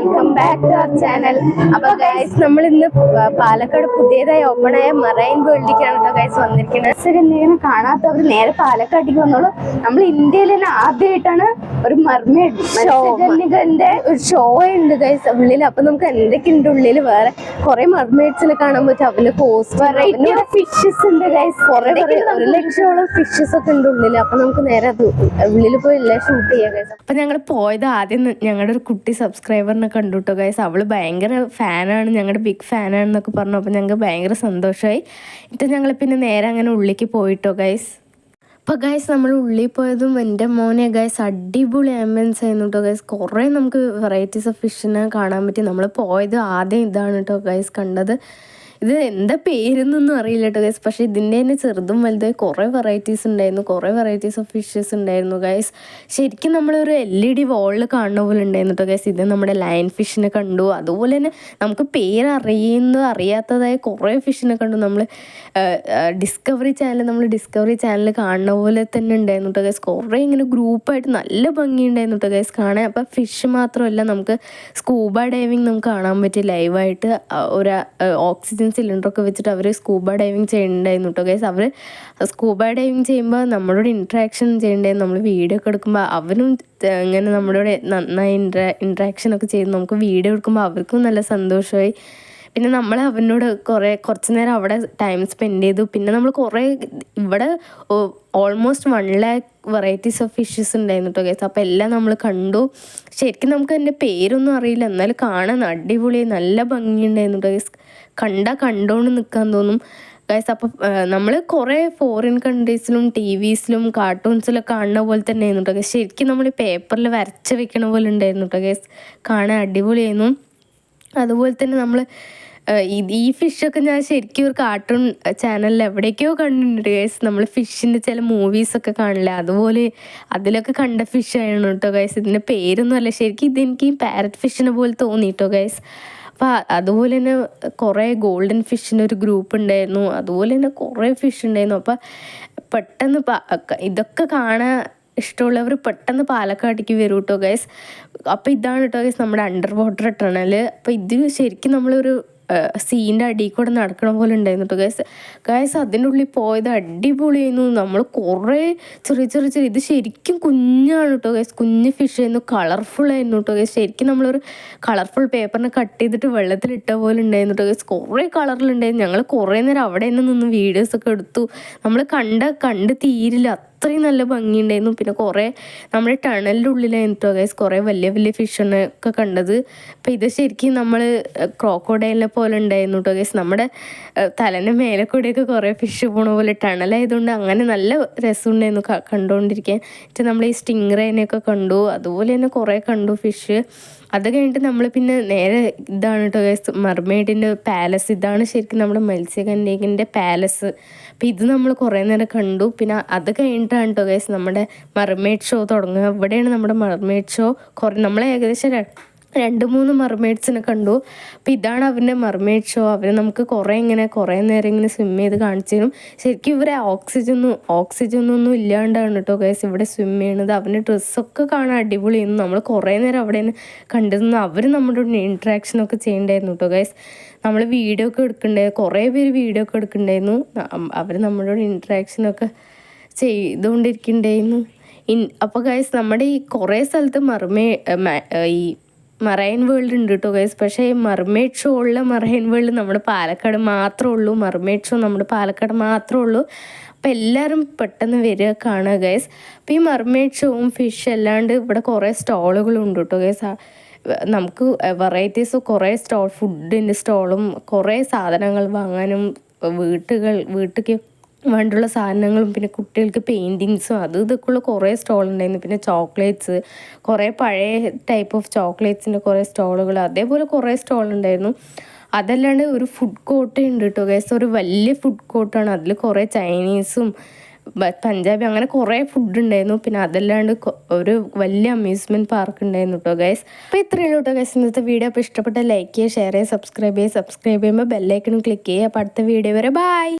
Welcome back to our channel. അപ്പൊ guys നമ്മൾ ഇന്ന് പാലക്കാട് പുതിയതായി ഓപ്പൺ ആയ മറൈൻ വേൾഡിലേക്കാണ് കേട്ടോ ഗൈസ് വന്നിരിക്കുന്നത്. എന്തെങ്കിലും കാണാത്തവർ നേരെ പാലക്കാട്ടേക്ക് വന്നോളൂ. നമ്മൾ ഇന്ത്യയിൽ തന്നെ ആദ്യമായിട്ടാണ് ഒരു മർമെയ്ഡ് മത്സ്യകന്യകന്റെ ഒരു ഷോ ഉണ്ട് ഗൈസ് ഉള്ളിൽ. അപ്പൊ നമുക്ക് എന്തൊക്കെയുണ്ട് ഉള്ളിൽ, വേറെ കുറെ മർമെയ്ഡ്സിനെ കാണാൻ പറ്റും. അവന്റെ വെറൈറ്റി ഫിഷസ് ഉണ്ട് ഗൈസ്. കുറെ 1 ലക്ഷോളം ഫിഷസ് ഒക്കെ ഉണ്ട് ഉള്ളിൽ. അപ്പൊ നമുക്ക് നേരെ അത് ഉള്ളിൽ പോയി എല്ലാം ഷൂട്ട് ചെയ്യാം ഗൈസ്. അപ്പൊ ഞങ്ങൾ പോയത് ആദ്യം ഞങ്ങളുടെ ഒരു കുട്ടി സബ്സ്ക്രൈബറിനെ കണ്ടു കേട്ടോ ഗൈസ്. അവള് ഭയങ്കര ഫാനാണ്, ഞങ്ങളുടെ ബിഗ് ഫാനാണെന്നൊക്കെ പറഞ്ഞു. അപ്പോൾ ഞങ്ങൾക്ക് ഭയങ്കര സന്തോഷമായി. എന്നിട്ട് ഞങ്ങൾ പിന്നെ നേരെ അങ്ങനെ ഉള്ളിലേക്ക് പോയിട്ടോ ഗൈസ്. അപ്പോൾ ഗൈസ് നമ്മൾ ഉള്ളിൽ പോയതും എൻ്റെ മോനെ ഗൈസ് അടിപൊളി ആംബിയൻസ് ആയിരുന്നു കേട്ടോ ഗൈസ്. കുറേ നമുക്ക് വെറൈറ്റീസ് ഓഫ് ഫിഷിനെ കാണാൻ പറ്റി. നമ്മൾ പോയത് ആദ്യം ഇതാണ് കേട്ടോ ഗൈസ് കണ്ടത്. ഇത് എന്താ പേരെന്നൊന്നും അറിയില്ല കേട്ടോ ഗൈസ്. പക്ഷേ ഇതിൻ്റെ തന്നെ ചെറുതും വലുതായി കുറേ വെറൈറ്റീസ് ഉണ്ടായിരുന്നു, കുറേ വെറൈറ്റീസ് ഓഫ് ഫിഷസ് ഉണ്ടായിരുന്നു ഗൈസ്. ശരിക്കും നമ്മളൊരു LED വാളിൽ കാണുന്ന പോലെ ഉണ്ടായിരുന്നു കേട്ടോ ഗൈസ്. ഇത് നമ്മുടെ ലയൺ ഫിഷിനെ കണ്ടു. അതുപോലെ തന്നെ നമുക്ക് അറിയാത്തതായ കുറേ ഫിഷിനെ കണ്ടു. നമ്മൾ ഡിസ്കവറി ചാനൽ കാണുന്ന പോലെ തന്നെ ഉണ്ടായിരുന്നു കേട്ടോ ഗൈസ്. കുറേ ഇങ്ങനെ ഗ്രൂപ്പായിട്ട് നല്ല ഭംഗിയുണ്ടായിരുന്നു കേട്ടോ ഗൈസ് കാണാൻ. അപ്പം ഫിഷ് മാത്രമല്ല, നമുക്ക് സ്കൂബ ഡൈവിങ് നമുക്ക് കാണാൻ പറ്റി ലൈവായിട്ട്. ഒരു ഓക്സിജൻ സിലിണ്ടറൊക്കെ വെച്ചിട്ട് അവർ സ്കൂബ ഡൈവിങ് ചെയ്യുന്നുണ്ടായിരുന്നു കേട്ടോ ഗൈസ്. അവർ സ്കൂബ ഡൈവിങ് ചെയ്യുമ്പോൾ നമ്മളോട് ഇൻട്രാക്ഷൻ ചെയ്യണ്ടായിരുന്നു. നമ്മൾ വീഡിയോ ഒക്കെ എടുക്കുമ്പോൾ അവരും ഇങ്ങനെ നമ്മളോട് നന്നായി ഇൻട്രാക്ഷനൊക്കെ ചെയ്ത് നമുക്ക് വീഡിയോ എടുക്കുമ്പോൾ അവർക്കും നല്ല സന്തോഷമായി. പിന്നെ നമ്മൾ അവനോട് കുറച്ച് നേരം അവിടെ ടൈം സ്പെൻഡ് ചെയ്തു. പിന്നെ നമ്മൾ ഇവിടെ almost 1 lakh varieties of fishes ഉണ്ടായിരുന്നു കേട്ടോ ഗൈസ്. അപ്പോൾ എല്ലാം നമ്മൾ കണ്ടു. ശരിക്കും നമുക്ക് അതിൻ്റെ പേരൊന്നും അറിയില്ല, എന്നാലും കാണാൻ അടിപൊളി നല്ല ഭംഗിയുണ്ടായിരുന്നു കേട്ടോ ഗൈസ്. കണ്ടുകൊണ്ട് നിൽക്കാൻ തോന്നും ഗൈസ്. അപ്പം നമ്മൾ കുറേ ഫോറിൻ കൺട്രീസിലും TVസിലും കാർട്ടൂൺസിലൊക്കെ കാണുന്ന പോലെ തന്നെ ആയിരുന്നു കേട്ടോ ഗൈസ്. ശരിക്കും നമ്മൾ പേപ്പറിൽ വരച്ച് വെക്കണ പോലെ ഉണ്ടായിരുന്നു കേട്ടോ ഗൈസ്. കാണാൻ അടിപൊളിയായിരുന്നു. അതുപോലെ തന്നെ നമ്മൾ ഈ ഫിഷൊക്കെ ഞാൻ ശരിക്കും ഒരു കാർട്ടൂൺ ചാനലിൽ എവിടേക്കോ കണ്ടിട്ടുണ്ട് ഗൈസ്. നമ്മൾ ഫിഷിൻ്റെ ചില മൂവീസൊക്കെ കാണില്ല, അതുപോലെ അതിലൊക്കെ കണ്ട ഫിഷായിരുന്നു കേട്ടോ ഗൈസ്. ഇതിൻ്റെ പേരൊന്നും അല്ല, ശരിക്കും ഇതെനിക്ക് ഈ പാരറ്റ് ഫിഷിനെ പോലെ തോന്നി കേട്ടോ ഗൈസ്. അപ്പോൾ അതുപോലെ തന്നെ കുറേ ഗോൾഡൻ ഫിഷിൻ്റെ ഒരു ഗ്രൂപ്പ് ഉണ്ടായിരുന്നു. അതുപോലെ തന്നെ കുറേ ഫിഷ് ഉണ്ടായിരുന്നു. അപ്പോൾ പെട്ടെന്ന് ഇതൊക്കെ കാണാൻ ഇഷ്ടമുള്ളവർ പെട്ടെന്ന് പാലക്കാട്ടേക്ക് വരും കേട്ടോ ഗൈസ്. അപ്പോൾ ഇതാണ് കേട്ടോ ഗൈസ് നമ്മുടെ അണ്ടർ വാട്ടർ ടണൽ. അപ്പോൾ ഇത് ശരിക്കും നമ്മളൊരു സീൻ്റെ അടിയിൽ കൂടെ നടക്കണ പോലെ ഉണ്ടായിരുന്നു കേട്ടോ ഗൈസ്. അതിൻ്റെ ഉള്ളിൽ പോയത് അടിപൊളിയായിരുന്നു. നമ്മൾ കുറേ ചെറിയ ഇത് ശരിക്കും കുഞ്ഞാണ് കേട്ടോ ഗൈസ്. കുഞ്ഞ് ഫിഷ് ആയിരുന്നു, കളർഫുള്ളായിരുന്നു കേട്ടോ ഗൈസ്. ശരിക്കും നമ്മളൊരു കളർഫുൾ പേപ്പറിനെ കട്ട് ചെയ്തിട്ട് വെള്ളത്തിലിട്ട പോലെ ഉണ്ടായിരുന്നു കേട്ടോ ഗൈസ്. കുറേ കളറിലുണ്ടായിരുന്നു. ഞങ്ങൾ കുറേ നേരം അവിടെ നിന്ന് വീഡിയോസൊക്കെ എടുത്തു. നമ്മൾ കണ്ട് തീരില്ല, അത്രയും നല്ല ഭംഗിയുണ്ടായിരുന്നു. പിന്നെ കുറേ നമ്മുടെ ടണലിൻ്റെ ഉള്ളിലായിരുന്നു കേട്ടോ ഗൈസ് കുറേ വലിയ ഫിഷിനൊക്കെ കണ്ടത്. അപ്പോൾ ഇത് ശരിക്കും നമ്മൾ ക്രോക്കോഡൈലിനെ പോലെ ഉണ്ടായിരുന്നു കേട്ടോ ഗൈസ്. നമ്മുടെ തലേൻ്റെ മേലെ കൂടെയൊക്കെ കുറേ ഫിഷ് പോണ പോലെ ടണലായതുകൊണ്ട് അങ്ങനെ നല്ല രസമുണ്ടായിരുന്നു കണ്ടുകൊണ്ടിരിക്കാൻ. എന്നിട്ട് നമ്മൾ ഈ സ്റ്റിംഗ്രേനെയൊക്കെ കണ്ടു. അതുപോലെ തന്നെ കുറേ കണ്ടു ഫിഷ്. അത് കഴിഞ്ഞിട്ട് നമ്മൾ പിന്നെ നേരെ ഇതാണ് കേട്ടോ ഗൈസ് മർമെയ്ഡിൻ്റെ പാലസ്. ഇതാണ് ശരിക്കും നമ്മുടെ മത്സ്യകന്യകൻ്റെ പാലസ്. അപ്പോൾ ഇത് നമ്മൾ കുറേ നേരം കണ്ടു. പിന്നെ അത് കഴിഞ്ഞിട്ടാണ് കേട്ടോ ഗൈസ് നമ്മുടെ മർമെയ്ഡ് ഷോ തുടങ്ങുക. ഇവിടെയാണ് നമ്മുടെ മർമെയ്ഡ് ഷോ. നമ്മൾ ഏകദേശം 2-3 മർമെയ്ഡ്സിനെ കണ്ടു. അപ്പോൾ ഇതാണ് അവരുടെ മർമെയ്ഡ് ഷോ. അവർ നമുക്ക് കുറേ നേരം ഇങ്ങനെ സ്വിം ചെയ്ത് കാണിച്ചു തരും. ശരിക്കും ഇവരെ ഓക്സിജനൊന്നും ഇല്ലാണ്ടാണ് കേട്ടോ ഗൈസ് ഇവിടെ സ്വിം ചെയ്യണത്. അവരുടെ ഡ്രസ്സൊക്കെ കാണാൻ അടിപൊളിയായിരുന്നു. നമ്മൾ കുറേ നേരം അവിടെ കണ്ടിരുന്നു. അവർ നമ്മുടെ ഇൻട്രാക്ഷനൊക്കെ ചെയ്യണ്ടായിരുന്നു കേട്ടോ ഗൈസ്. നമ്മൾ വീഡിയോ ഒക്കെ എടുക്കണ്ടായിരുന്നു, കുറേ പേര് വീഡിയോ ഒക്കെ എടുക്കണ്ടായിരുന്നു. അവർ നമ്മളോട് ഇൻട്രാക്ഷനൊക്കെ ചെയ്തുകൊണ്ടിരിക്കുന്നുണ്ടായിരുന്നു. അപ്പോൾ ഗൈസ് നമ്മുടെ ഈ കുറേ സ്ഥലത്ത് ഈ മറൈൻ വേൾഡ് ഉണ്ട് കേട്ടോ ഗൈസ്. പക്ഷേ ഈ മർമെയ്ഡ് ഷോ ഉള്ള മറൈൻ വേൾഡ് നമ്മുടെ പാലക്കാട് മാത്രമേ ഉള്ളൂ. മർമെയ്ഡ് ഷോ നമ്മുടെ പാലക്കാട് മാത്രമേ ഉള്ളൂ. അപ്പോൾ എല്ലാവരും പെട്ടെന്ന് വരിക കാണുക ഗൈസ്. അപ്പോൾ ഈ മർമെയ്ഡ് ഷോവും ഫിഷ് അല്ലാണ്ട് ഇവിടെ കുറേ സ്റ്റോളുകളുണ്ട് കേട്ടോ ഗൈസ്. നമുക്ക് വെറൈറ്റീസ് കുറേ ഫുഡിൻ്റെ സ്റ്റോളും കുറേ സാധനങ്ങൾ വാങ്ങാനും വീട്ടിലേക്ക് വേണ്ടുള്ള സാധനങ്ങളും പിന്നെ കുട്ടികൾക്ക് പെയിൻറ്റിങ്സും ഇതൊക്കെയുള്ള കുറേ സ്റ്റോൾ ഉണ്ടായിരുന്നു. പിന്നെ ചോക്ലേറ്റ്സ്, കുറേ പഴയ ടൈപ്പ് ഓഫ് ചോക്ലേറ്റ്സിൻ്റെ കുറേ സ്റ്റോളുകൾ, അതേപോലെ കുറേ സ്റ്റോൾ ഉണ്ടായിരുന്നു. അതല്ലാണ്ട് ഒരു ഫുഡ് കോർട്ട് ഉണ്ട് കേട്ടോ ഗൈസ്. ഒരു വലിയ ഫുഡ് കോർട്ടാണ്. അതിൽ കുറേ ചൈനീസും പഞ്ചാബി അങ്ങനെ കുറേ ഫുഡ് ഉണ്ടായിരുന്നു. പിന്നെ അതല്ലാണ്ട് ഒരു വലിയ അമ്യൂസ്മെൻറ്റ് പാർക്ക് ഉണ്ടായിരുന്നു കേട്ടോ ഗൈസ്. അപ്പോൾ ഇത്രയുള്ളൂ കേട്ടോ ഗൈസ് ഇന്നത്തെ വീഡിയോ. അപ്പോൾ ഇഷ്ടപ്പെട്ട ലൈക്ക് ചെയ്യുക, ഷെയർ ചെയ്യുക, സബ്സ്ക്രൈബ് ചെയ്യുമ്പോൾ ബെല്ലൈക്കണും ക്ലിക്ക് ചെയ്യുക. അപ്പോൾ അടുത്ത വീഡിയോ വരെ ബൈ.